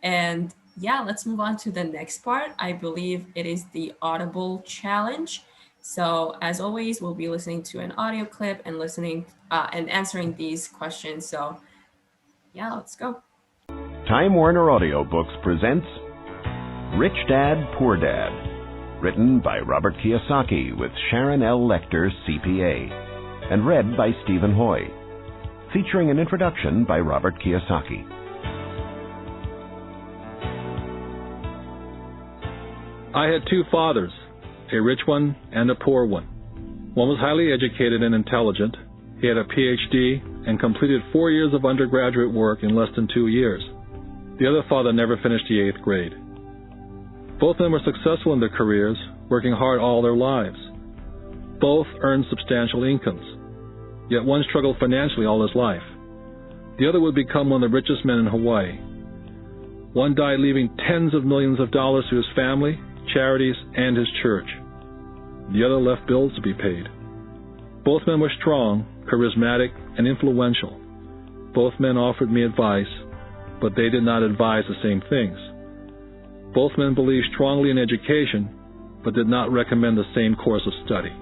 And yeah, let's move on to the next part. I believe it is the Audible challenge. So as always, we'll be listening to an audio clip and listening and answering these questions. So yeah, let's go. Time Warner Audiobooks presents Rich Dad, Poor Dad, written by Robert Kiyosaki with Sharon L. Lecter, CPA, and read by Stephen Hoy, featuring an introduction by Robert Kiyosaki. I had two fathers, a rich one and a poor one. One was highly educated and intelligent. He had a PhD and completed 4 years of undergraduate work in less than 2 years. The other father never finished the 8th grade. Both of them were successful in their careers, working hard all their lives. Both earned substantial incomes, yet one struggled financially all his life. The other would become one of the richest men in Hawaii. One died leaving tens of millions of dollars to his family, charities, and his church. The other left bills to be paid. Both men were strong, charismatic, and influential. Both men offered me advice, but they did not advise the same things. Both men believed strongly in education, but did not recommend the same course of study.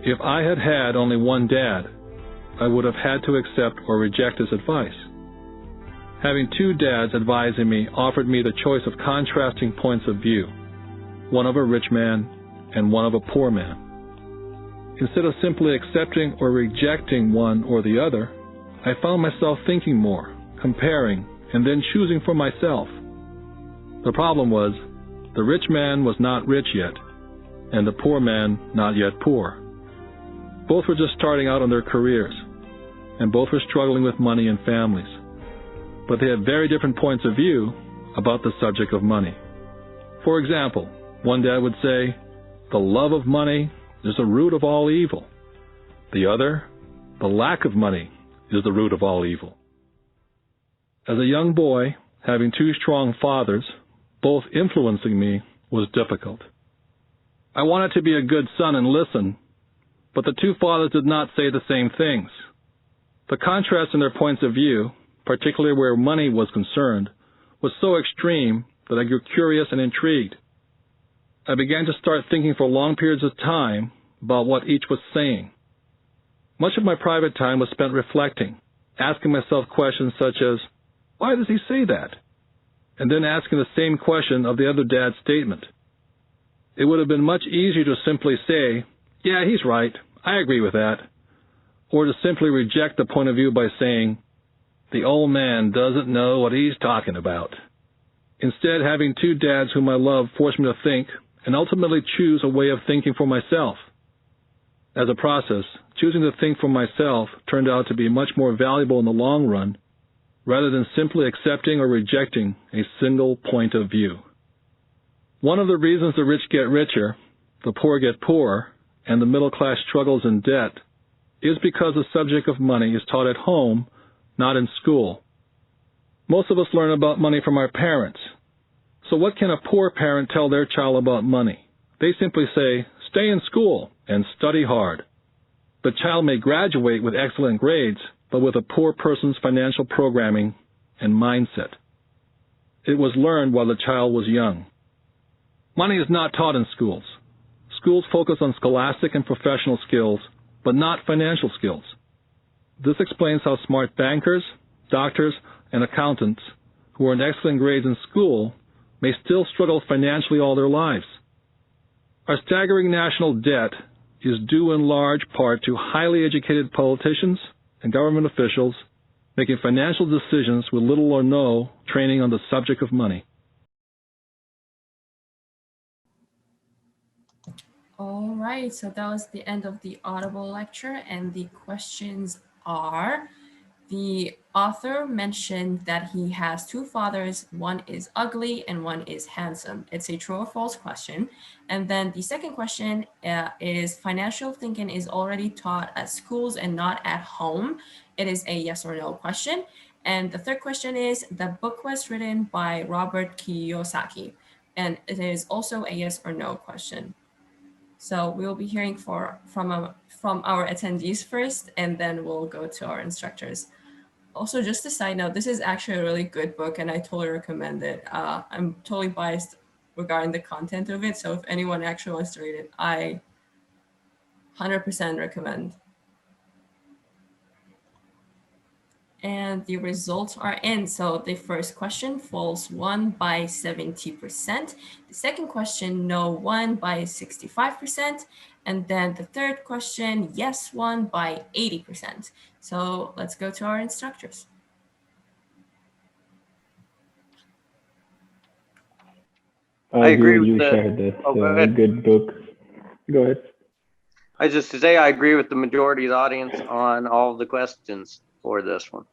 If I had had only one dad, I would have had to accept or reject his advice. Having two dads advising me offered me the choice of contrasting points of view, one of a rich man and one of a poor man. Instead of simply accepting or rejecting one or the other, I found myself thinking more, comparing, and then choosing for myself. The problem was, the rich man was not rich yet, and the poor man not yet poor. Both were just starting out on their careers, and both were struggling with money and families. But they had very different points of view about the subject of money. For example, one dad would say, "The love of money is the root of all evil." The other, "The lack of money is the root of all evil." As a young boy, having two strong fathers, both influencing me, was difficult. I wanted to be a good son and listen, but the two fathers did not say the same things. The contrast in their points of view, particularly where money was concerned, was so extreme that I grew curious and intrigued. I began to start thinking for long periods of time about what each was saying. Much of my private time was spent reflecting, asking myself questions such as, "Why does he say that?" and then asking the same question of the other dad's statement. It would have been much easier to simply say, "Yeah, he's right, I agree with that," or to simply reject the point of view by saying, "The old man doesn't know what he's talking about." Instead, having two dads whom I love forced me to think and ultimately choose a way of thinking for myself. As a process, choosing to think for myself turned out to be much more valuable in the long run, rather than simply accepting or rejecting a single point of view. One of the reasons the rich get richer, the poor get poorer, and the middle class struggles in debt is because the subject of money is taught at home, not in school. Most of us learn about money from our parents. So what can a poor parent tell their child about money? They simply say, "Stay in school and study hard." The child may graduate with excellent grades, but with a poor person's financial programming and mindset. It was learned while the child was young. Money is not taught in schools. Schools focus on scholastic and professional skills, but not financial skills. This explains how smart bankers, doctors, and accountants who earned excellent grades in school may still struggle financially all their lives. Our staggering national debt is due in large part to highly educated politicians and government officials making financial decisions with little or no training on the subject of money. All right, so that was the end of the Audible lecture, and the questions are, the author mentioned that he has two fathers, one is ugly and one is handsome. It's a true or false question. And then the second question is, financial thinking is already taught at schools and not at home. It is a yes or no question. And the third question is, the book was written by Robert Kiyosaki, and it is also a yes or no question. So we'll be hearing from our attendees first, and then we'll go to our instructors. Also, just a side note, this is actually a really good book and I totally recommend it. I'm totally biased regarding the content of it. So if anyone actually wants to read it, I 100% recommend. And the results are in. So the first question, false 1 by 70%. The second question, no 1 by 65%. And then the third question, yes 1 by 80%. So let's go to our instructors. I agree with you, Shahid. That's a good book. Go ahead. I just to say I agree with the majority of the audience on all of the questions for this one.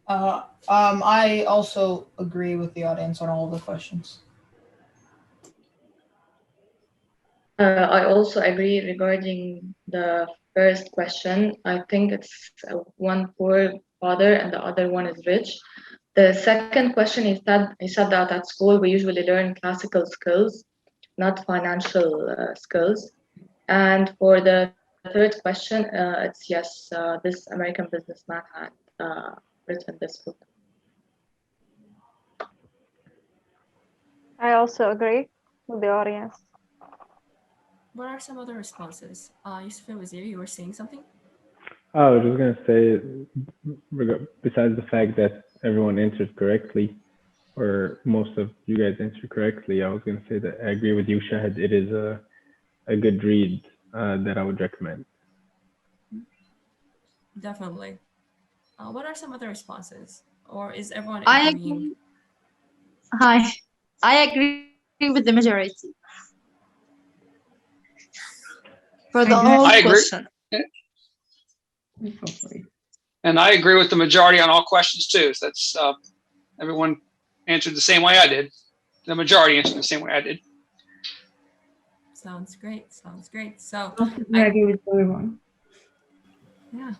I also agree with the audience on all of the questions. I also agree regarding the first question. I think it's one poor father and the other one is rich. The second question is that he said that at school we usually learn classical skills, not financial skills. And for the third question, it's yes, this American businessman had written this book. I also agree with the audience. What are some other responses? Yusuf Wazir, you were saying something? I was just going to say, besides the fact that everyone answered correctly, or most of you guys answered correctly, I was going to say that I agree with you, Shahid. It is a good read that I would recommend. Definitely. What are some other responses? Or is everyone I agreeing? agree. Hi, I agree with the majority for the whole question. And I agree with the majority on all questions too. So that's everyone answered the same way I did. The majority answered the same way I did. Sounds great. Sounds great. So I agree with everyone. Yeah.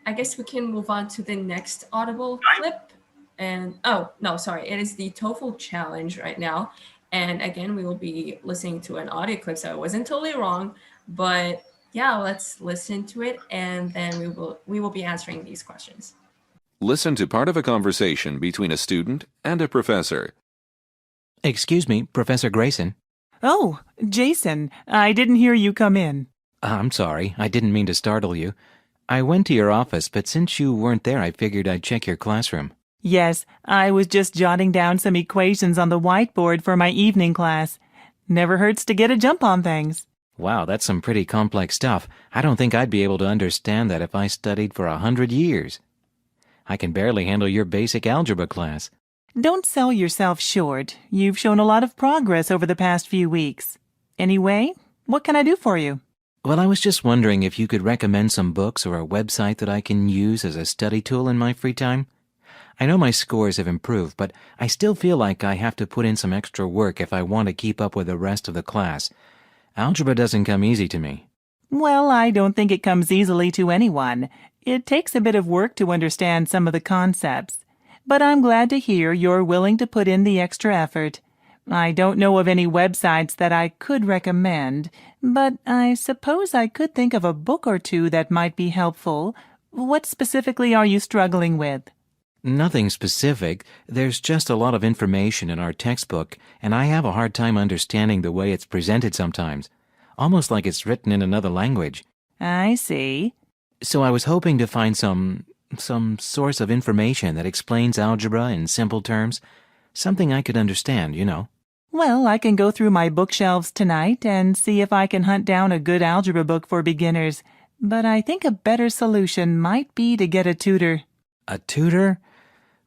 I guess we can move on to the next Audible clip. And oh, no, sorry. It is the TOEFL challenge right now. And again, we will be listening to an audio clip. So I wasn't totally wrong, but yeah, let's listen to it. And then we will be answering these questions. Listen to part of a conversation between a student and a professor. Excuse me, Professor Grayson. Oh, Jason, I didn't hear you come in. I'm sorry, I didn't mean to startle you. I went to your office, but since you weren't there, I figured I'd check your classroom. Yes, I was just jotting down some equations on the whiteboard for my evening class. Never hurts to get a jump on things. Wow, that's some pretty complex stuff. I don't think I'd be able to understand that if I studied for 100 years. I can barely handle your basic algebra class. Don't sell yourself short. You've shown a lot of progress over the past few weeks. Anyway, what can I do for you? Well, I was just wondering if you could recommend some books or a website that I can use as a study tool in my free time. I know my scores have improved, but I still feel like I have to put in some extra work if I want to keep up with the rest of the class. Algebra doesn't come easy to me. Well, I don't think it comes easily to anyone. It takes a bit of work to understand some of the concepts. But I'm glad to hear you're willing to put in the extra effort. I don't know of any websites that I could recommend, but I suppose I could think of a book or two that might be helpful. What specifically are you struggling with? Nothing specific. There's just a lot of information in our textbook, and I have a hard time understanding the way it's presented sometimes, almost like it's written in another language. I see. So I was hoping to find some source of information that explains algebra in simple terms, something I could understand, you know. Well, I can go through my bookshelves tonight and see if I can hunt down a good algebra book for beginners, but I think a better solution might be to get a tutor. A tutor?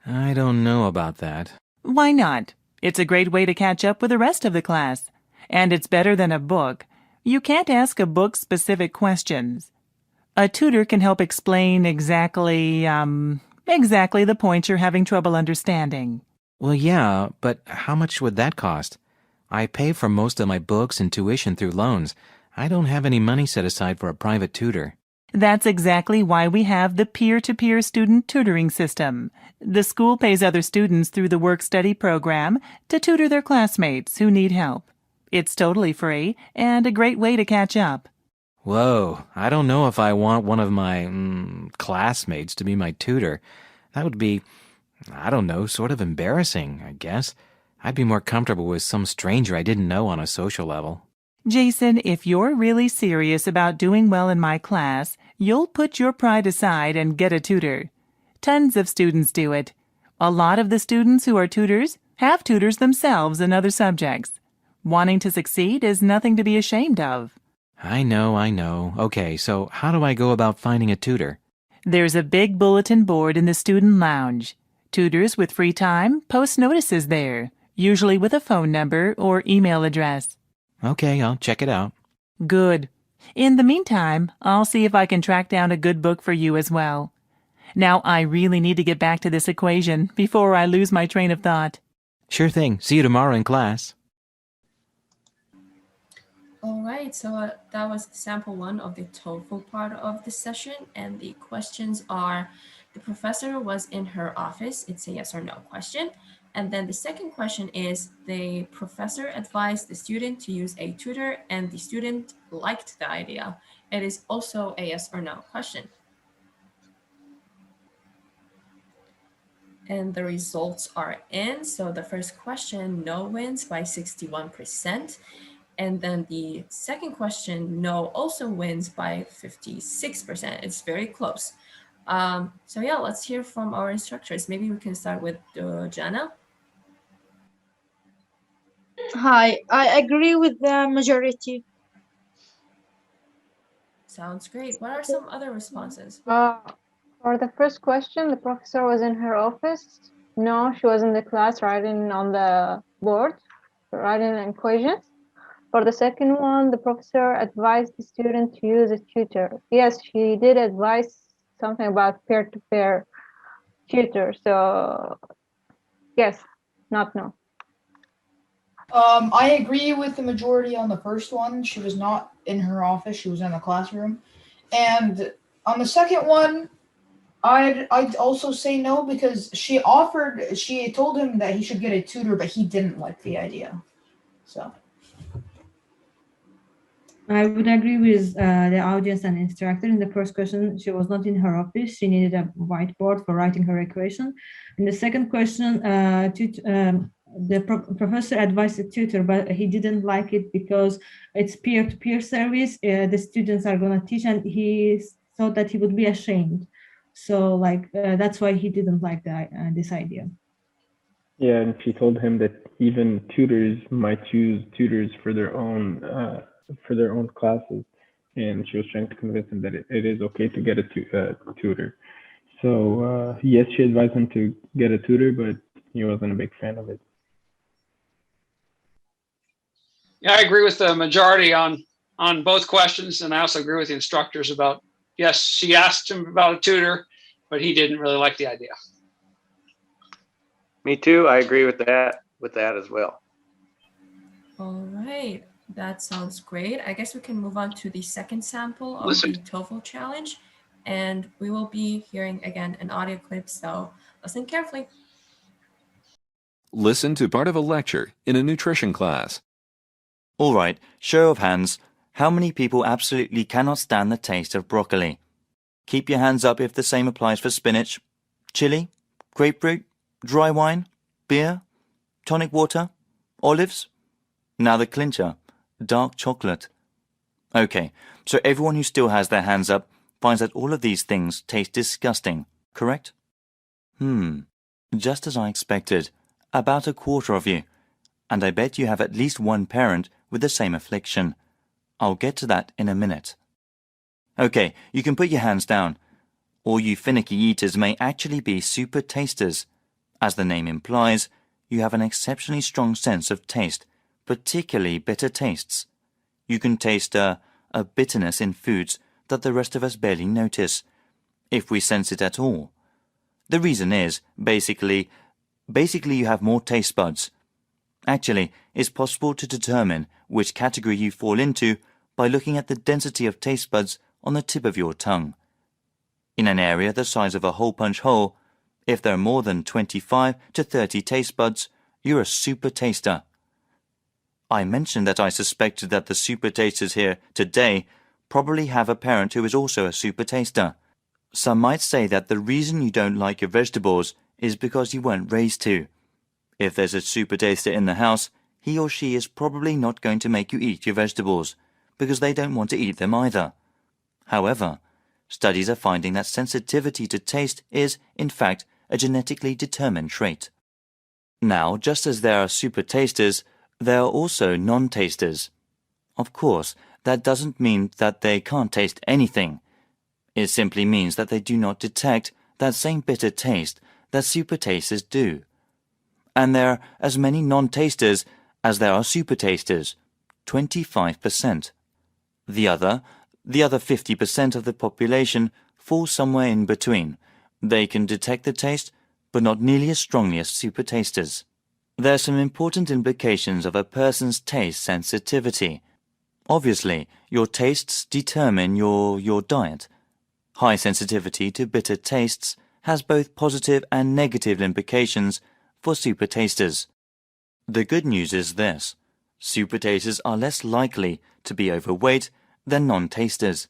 I don't know about that. Why not? It's a great way to catch up with the rest of the class. And it's better than a book. You can't ask a book specific questions. A tutor can help explain exactly the points you're having trouble understanding. Well, yeah, but how much would that cost? I pay for most of my books and tuition through loans. I don't have any money set aside for a private tutor. That's exactly why we have the peer-to-peer student tutoring system. The school pays other students through the work-study program to tutor their classmates who need help. It's totally free and a great way to catch up. Whoa, I don't know if I want one of my classmates to be my tutor. That would be, I don't know, sort of embarrassing, I guess. I'd be more comfortable with some stranger I didn't know on a social level. Jason, if you're really serious about doing well in my class, you'll put your pride aside and get a tutor. Tons of students do it. A lot of the students who are tutors have tutors themselves in other subjects. Wanting to succeed is nothing to be ashamed of. I know. Okay, so how do I go about finding a tutor? There's a big bulletin board in the student lounge. Tutors with free time post notices there, usually with a phone number or email address. Okay, I'll check it out. Good. In the meantime, I'll see if I can track down a good book for you as well. Now, I really need to get back to this equation before I lose my train of thought. Sure thing. See you tomorrow in class. All right, so that was sample 1 of the TOEFL part of the session, and the questions are, the professor was in her office. It's a yes or no question. And then the second question is, the professor advised the student to use a tutor and the student liked the idea. It is also a yes or no question. And the results are in. So the first question, no, wins by 61%. And then the second question, no, also wins by 56%. It's very close. So yeah, let's hear from our instructors. Maybe we can start with Jana. Hi, I agree with the majority. Sounds great. What are some other responses? For the first question, the professor was in her office. No, she was in the class writing on the board, writing equations. For the second one, the professor advised the student to use a tutor. Yes, she did advise something about peer-to-peer tutor. So yes, not no. I agree with the majority on the first one. She was not in her office. She was in the classroom. And on the second one, I'd also say no, because she told him that he should get a tutor, but he didn't like the idea. So I would agree with the audience and instructor. In the first question, she was not in her office. She needed a whiteboard for writing her equation. In the second question, the professor advised the tutor, but he didn't like it because it's peer-to-peer service. The students are going to teach, and he thought that he would be ashamed. So that's why he didn't like this idea. Yeah, and she told him that even tutors might choose tutors for their own classes, and she was trying to convince him that it is okay to get a tutor. So yes, she advised him to get a tutor, but he wasn't a big fan of it. Yeah, I agree with the majority on both questions, and I also agree with the instructors about, yes, she asked him about a tutor, but he didn't really like the idea. Me too. I agree with that as well. All right, that sounds great. I guess we can move on to the second sample of the TOEFL challenge, and we will be hearing again an audio clip, so listen carefully. Listen to part of a lecture in a nutrition class. All right, show of hands. How many people absolutely cannot stand the taste of broccoli? Keep your hands up if the same applies for spinach, chili, grapefruit, dry wine, beer, tonic water, olives. Now the clincher, dark chocolate. Okay, so everyone who still has their hands up finds that all of these things taste disgusting, correct? Just as I expected, about a quarter of you. And I bet you have at least one parent with the same affliction. I'll get to that in a minute. Okay, you can put your hands down. All you finicky eaters may actually be super tasters. As the name implies, you have an exceptionally strong sense of taste, particularly bitter tastes. You can taste a bitterness in foods that the rest of us barely notice, if we sense it at all. The reason is, basically you have more taste buds. Actually, it's possible to determine which category you fall into by looking at the density of taste buds on the tip of your tongue. In an area the size of a hole punch hole, if there are more than 25 to 30 taste buds, you're a super taster. I mentioned that I suspected that the super tasters here today probably have a parent who is also a super taster. Some might say that the reason you don't like your vegetables is because you weren't raised to. If there's a super taster in the house, he or she is probably not going to make you eat your vegetables, because they don't want to eat them either. However, studies are finding that sensitivity to taste is, in fact, a genetically determined trait. Now, just as there are super tasters, there are also non-tasters. Of course, that doesn't mean that they can't taste anything. It simply means that they do not detect that same bitter taste that super tasters do. And there are as many non-tasters as there are super tasters, 25%. The other 50% of the population falls somewhere in between. They can detect the taste, but not nearly as strongly as super tasters. There are some important implications of a person's taste sensitivity. Obviously, your tastes determine your diet. High sensitivity to bitter tastes has both positive and negative implications for super tasters. The good news is this: super tasters are less likely to be overweight than non-tasters.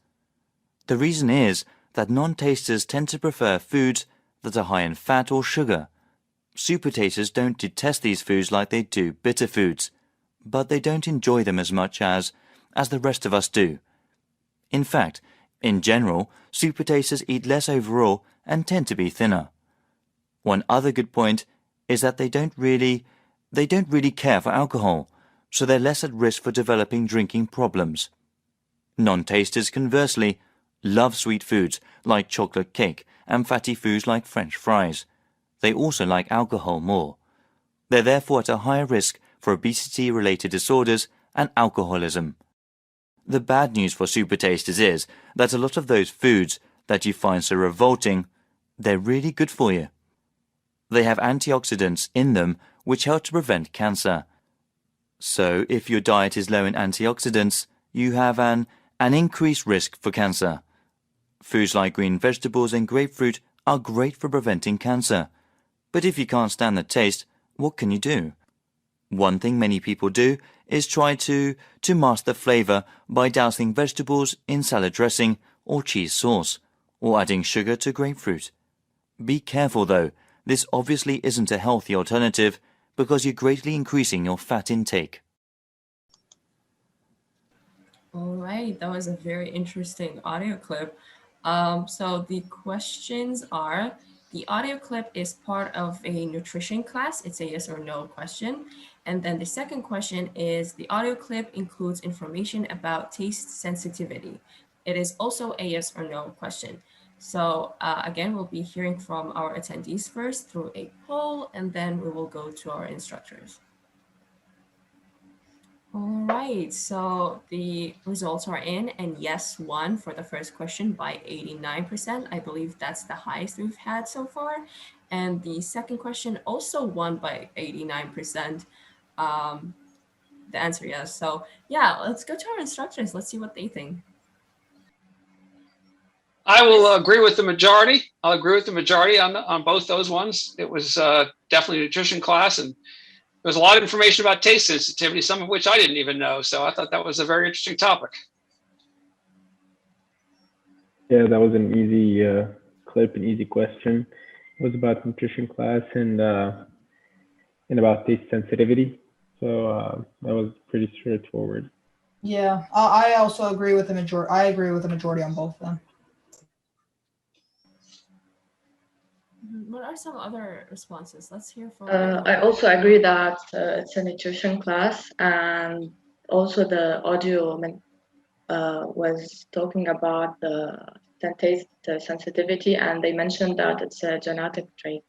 The reason is that non-tasters tend to prefer foods that are high in fat or sugar. Super tasters don't detest these foods like they do bitter foods, but they don't enjoy them as much as the rest of us do. In fact, in general, super tasters eat less overall and tend to be thinner. One other good point is that they don't really care for alcohol, so they're less at risk for developing drinking problems. Non-tasters, conversely, love sweet foods like chocolate cake and fatty foods like French fries. They also like alcohol more. They're therefore at a higher risk for obesity-related disorders and alcoholism. The bad news for super tasters is that a lot of those foods that you find so revolting, they're really good for you. They have antioxidants in them which help to prevent cancer. So if your diet is low in antioxidants, you have an increased risk for cancer. Foods like green vegetables and grapefruit are great for preventing cancer. But if you can't stand the taste, what can you do? One thing many people do is try to mask the flavor by dousing vegetables in salad dressing or cheese sauce, or adding sugar to grapefruit. Be careful though, this obviously isn't a healthy alternative because you're greatly increasing your fat intake. All right, that was a very interesting audio clip. So the questions are, the audio clip is part of a nutrition class. It's a yes or no question. And then the second question is, the audio clip includes information about taste sensitivity. It is also a yes or no question. So again, we'll be hearing from our attendees first through a poll, and then we will go to our instructors. All right, so the results are in, and yes won for the first question by 89%. I believe that's the highest we've had so far. And the second question also won by 89%. The answer yes. So yeah, let's go to our instructors. Let's see what they think. I will agree with the majority. I'll agree with the majority on both those ones. It was definitely a nutrition class, and there was a lot of information about taste sensitivity, some of which I didn't even know. So I thought that was a very interesting topic. Yeah, that was an easy clip, an easy question. It was about nutrition class and about taste sensitivity. So that was pretty straightforward. Yeah, I also agree with the majority. I agree with the majority on both of them. What are some other responses? Let's hear from. I also agree that it's a nutrition class, and also the audio was talking about the taste sensitivity, and they mentioned that it's a genetic trait.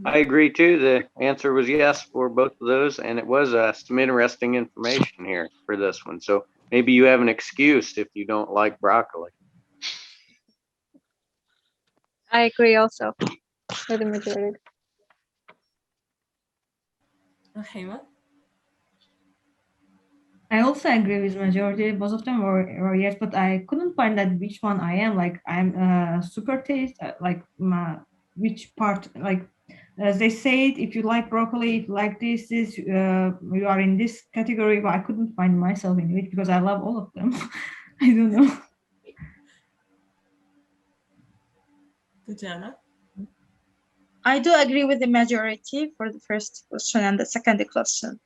I agree too. The answer was yes for both of those, and it was some interesting information here for this one. So maybe you have an excuse if you don't like broccoli. I agree also with the majority. Hema? I also agree with majority. Both of them were yes, but I couldn't find that which one I am. Like I'm super taste. Like which part? Like as they said, if you like broccoli, if you like this, you are in this category. But I couldn't find myself in it because I love all of them. I don't know. Tatiana? I do agree with the majority for the first question and the second question.